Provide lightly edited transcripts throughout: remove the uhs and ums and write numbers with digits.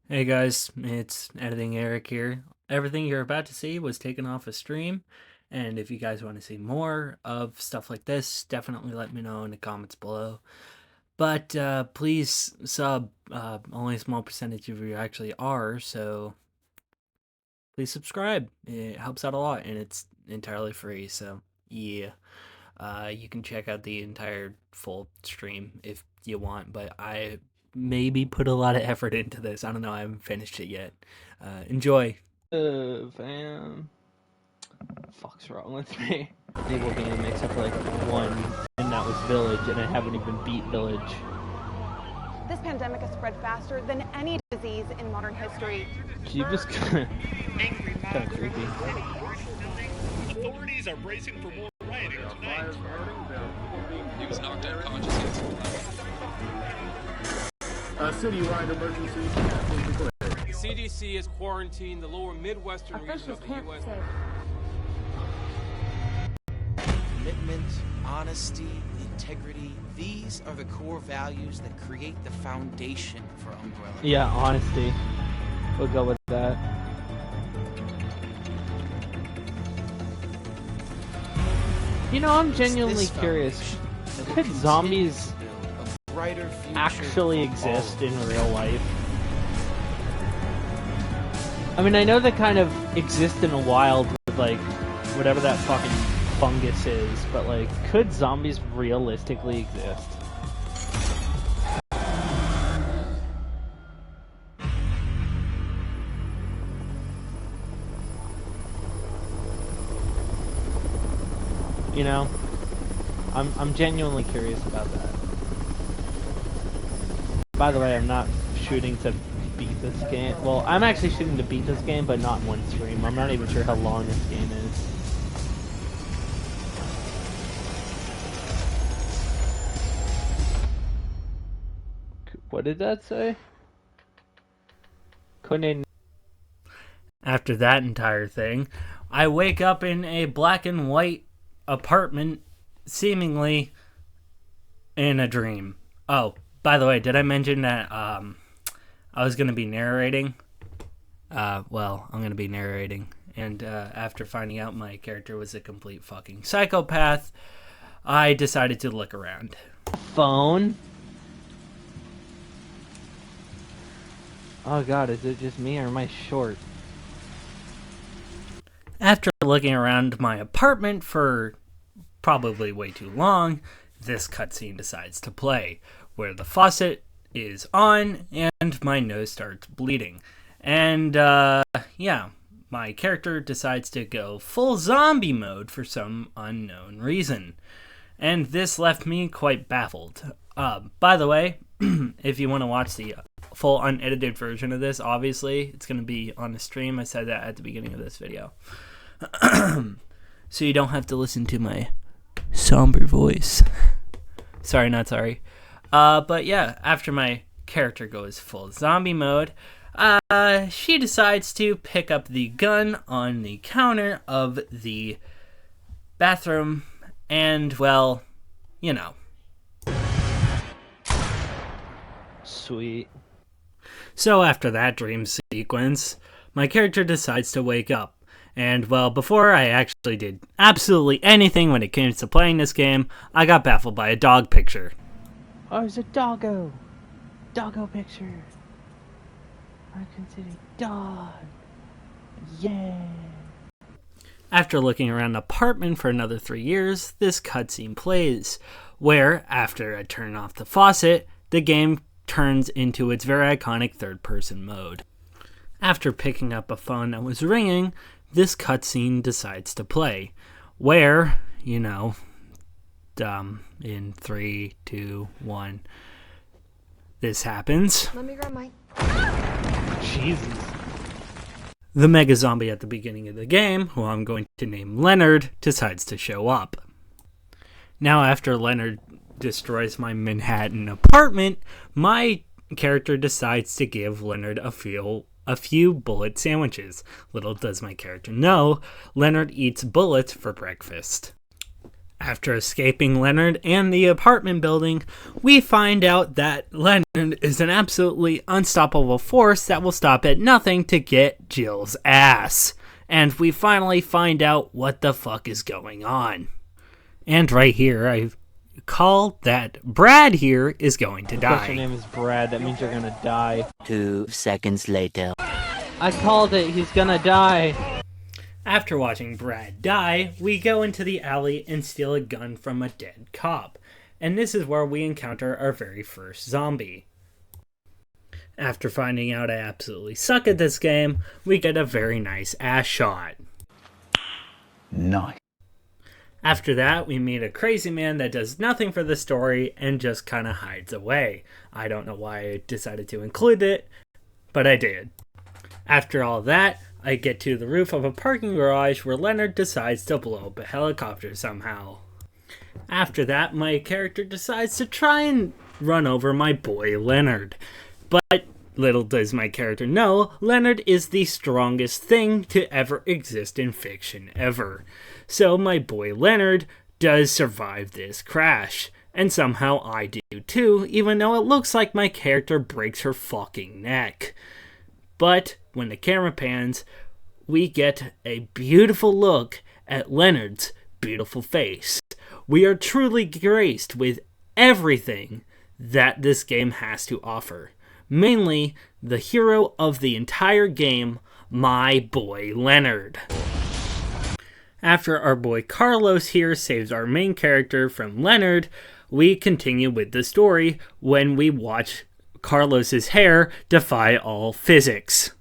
Hey guys, it's Editing Eric here. Everything you're about to see was taken off a stream, and if you guys want to see more of stuff like this, definitely let me know in the comments below. But please sub. Only a small percentage of you actually are, so please subscribe. It helps out a lot, and it's entirely free. So yeah, you can check out the entire full stream if you want, but I maybe put a lot of effort into this. I don't know. I haven't finished it yet. Enjoy. Fam. Fuck's wrong with me? Stable game except for like one, and that was Village, and I haven't even beat Village. This pandemic has spread faster than any disease in modern history. She just kind of creepy. Authorities are bracing for more rioting tonight. He was knocked unconscious. A citywide emergency has been declared. The CDC has quarantined the lower Midwestern region of the U.S. Commitment, honesty, integrity, these are the core values that create the foundation for Umbrella. Yeah, honesty. We'll go with that. You know, I'm genuinely curious. Could zombies actually exist in real life? I mean, I know they kind of exist in the wild with, like, whatever that fucking fungus is, but, like, could zombies realistically exist? You know? I'm genuinely curious about that. By the way, I'm not shooting to beat this game. Well, I'm actually shooting to beat this game, but not in one stream. I'm not even sure how long this game is. What did that say? Couldn't. After that entire thing, I wake up in a black and white apartment, seemingly in a dream. Oh, by the way, did I mention that I was going to be narrating? Well, I'm going to be narrating. And after finding out my character was a complete fucking psychopath, I decided to look around. Phone? Oh god, is it just me or am I short? After looking around my apartment for probably way too long, this cutscene decides to play, where the faucet is on and my nose starts bleeding. And, yeah, my character decides to go full zombie mode for some unknown reason. And this left me quite baffled. By the way, if you want to watch the full unedited version of this, obviously, it's going to be on the stream. I said that at the beginning of this video. So you don't have to listen to my somber voice. Sorry, not sorry. But yeah, after my character goes full zombie mode, she decides to pick up the gun on the counter of the bathroom, and, well, you know. Sweet. So after that dream sequence, my character decides to wake up. And, well, before I actually did absolutely anything when it came to playing this game, I got baffled by a dog picture. Oh, it's a doggo. Doggo picture. I consider dog. Yeah. After looking around the apartment for another 3 years, this cutscene plays, where, after I turn off the faucet, the game turns into its very iconic third-person mode. After picking up a phone that was ringing, this cutscene decides to play, where, you know, in 3, 2, 1, this happens. Let me grab my... Jesus. The mega zombie at the beginning of the game, who I'm going to name Leonard, decides to show up. Now, after Leonard destroys my Manhattan apartment, my character decides to give Leonard a few bullet sandwiches. Little does my character know, Leonard eats bullets for breakfast. After escaping Leonard and the apartment building, we find out that Leonard is an absolutely unstoppable force that will stop at nothing to get Jill's ass. And we finally find out what the fuck is going on. And right here, I call that Brad here is going to Because your die. name is Brad, that means you're gonna die. 2 seconds later. I called it, he's gonna die. After watching Brad die, we go into the alley and steal a gun from a dead cop. And this is where we encounter our very first zombie. After finding out I absolutely suck at this game, we get a very nice ass shot. Nice. After that, we meet a crazy man that does nothing for the story and just kind of hides away. I don't know why I decided to include it, but I did. After all that, I get to the roof of a parking garage where Leonard decides to blow up a helicopter somehow. After that, my character decides to try and run over my boy Leonard. But little does my character know, Leonard is the strongest thing to ever exist in fiction ever. So my boy Leonard does survive this crash. And somehow I do too, even though it looks like my character breaks her fucking neck. But when the camera pans, we get a beautiful look at Leonard's beautiful face. We are truly graced with everything that this game has to offer. Mainly, the hero of the entire game, my boy Leonard. After our boy Carlos here saves our main character from Leonard, we continue with the story when we watch Carlos's hair defy all physics.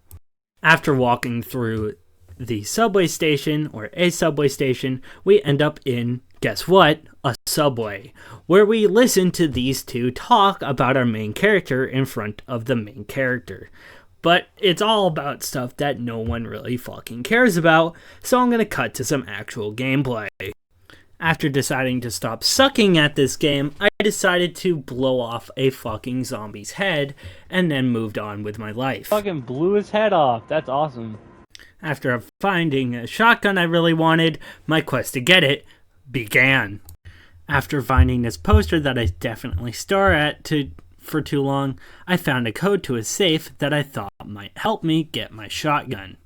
After walking through the subway station, or a subway station, we end up in, guess what, a subway, where we listen to these two talk about our main character in front of the main character. But it's all about stuff that no one really fucking cares about, so I'm gonna cut to some actual gameplay. After deciding to stop sucking at this game, I decided to blow off a fucking zombie's head, and then moved on with my life. Fucking blew his head off, that's awesome. After finding a shotgun I really wanted, my quest to get it began. After finding this poster that I definitely stare at for too long, I found a code to a safe that I thought might help me get my shotgun.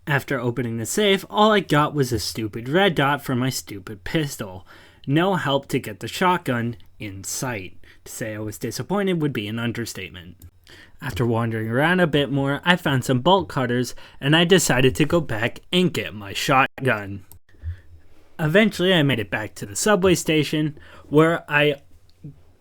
After opening the safe, all I got was a stupid red dot for my stupid pistol. No help to get the shotgun in sight. To say I was disappointed would be an understatement. After wandering around a bit more, I found some bolt cutters, and I decided to go back and get my shotgun. Eventually, I made it back to the subway station, where I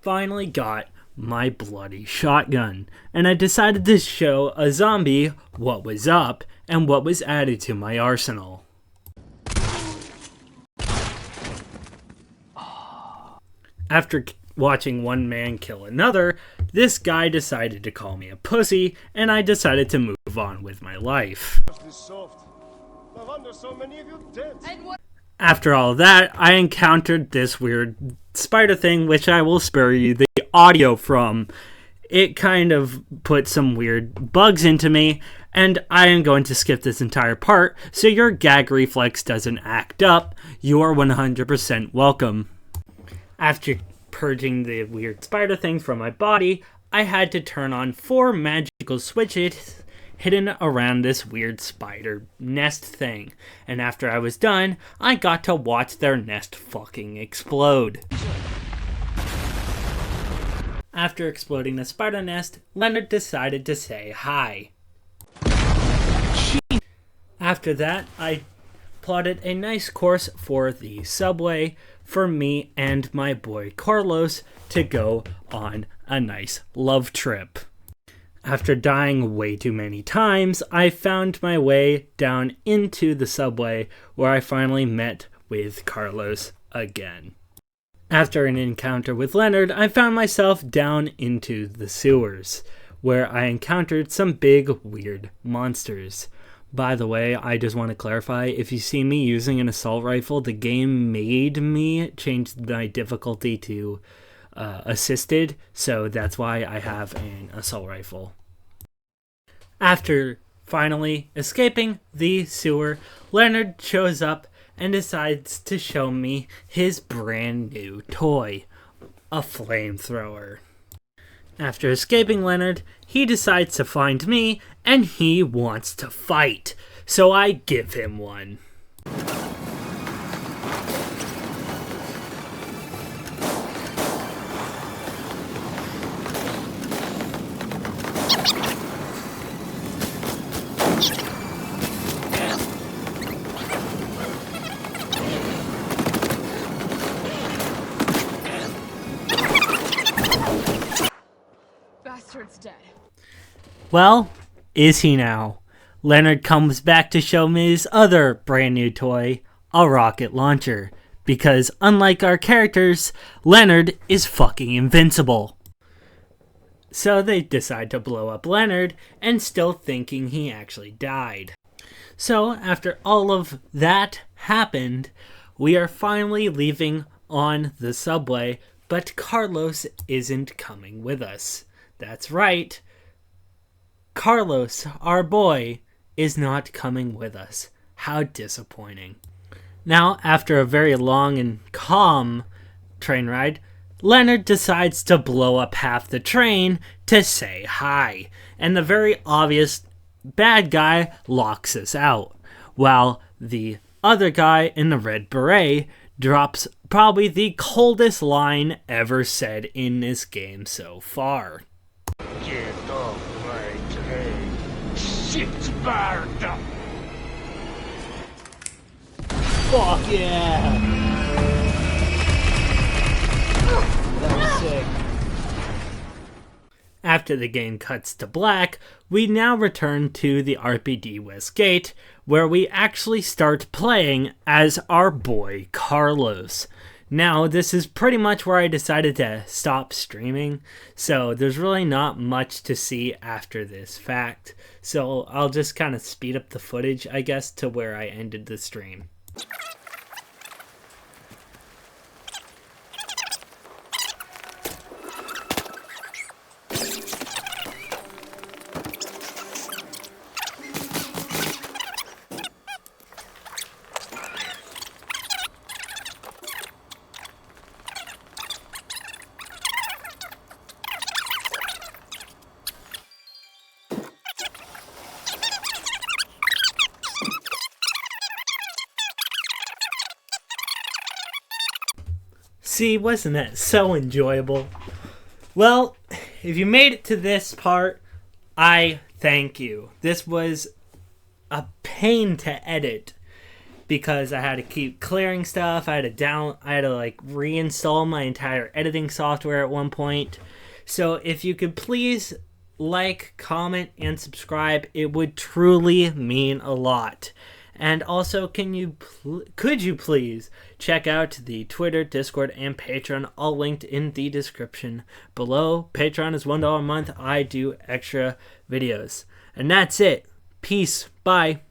finally got my bloody shotgun, and I decided to show a zombie what was up and what was added to my arsenal. After watching one man kill another, this guy decided to call me a pussy, and I decided to move on with my life. After all that, I encountered this weird spider thing, which I will spare you the audio from. It kind of put some weird bugs into me, and I am going to skip this entire part, so your gag reflex doesn't act up. You are 100% welcome. After purging the weird spider thing from my body, I had to turn on 4 magical switches hidden around this weird spider nest thing. And after I was done, I got to watch their nest fucking explode. After exploding the spider nest, Leonard decided to say hi. After that, I plotted a nice course for the subway for me and my boy Carlos to go on a nice love trip. After dying way too many times, I found my way down into the subway, where I finally met with Carlos again. After an encounter with Leonard, I found myself down into the sewers, where I encountered some big, weird monsters. By the way, I just want to clarify, if you see me using an assault rifle, the game made me change my difficulty to assisted, so that's why I have an assault rifle. After finally escaping the sewer, Leonard shows up and decides to show me his brand new toy, a flamethrower. After escaping Leonard, he decides to find me, and he wants to fight, so I give him one. Bastard's dead. Well, is he now? Leonard comes back to show me his other brand new toy, a rocket launcher. Because unlike our characters, Leonard is fucking invincible. So they decide to blow up Leonard, and still thinking he actually died. So after all of that happened, we are finally leaving on the subway, but Carlos isn't coming with us. That's right. Carlos, our boy, is not coming with us. How disappointing. Now, after a very long and calm train ride, Leonard decides to blow up half the train to say hi. And the very obvious bad guy locks us out, while the other guy in the red beret drops probably the coldest line ever said in this game so far. Get off my train. Shit's fired up. Fuck yeah! That was sick. After the game cuts to black, we now return to the RPD West Gate, where we actually start playing as our boy Carlos. Now, this is pretty much where I decided to stop streaming, so there's really not much to see after this fact. So I'll just kind of speed up the footage, I guess, to where I ended the stream. See, wasn't that so enjoyable? Well, if you made it to this part, I thank you. This was a pain to edit because I had to keep clearing stuff. I had to like reinstall my entire editing software at one point. So if you could please like, comment, and subscribe, it would truly mean a lot. And also, could you please check out the Twitter, Discord, and Patreon, all linked in the description below. Patreon is $1 a month. I do extra videos. And that's it. Peace. Bye.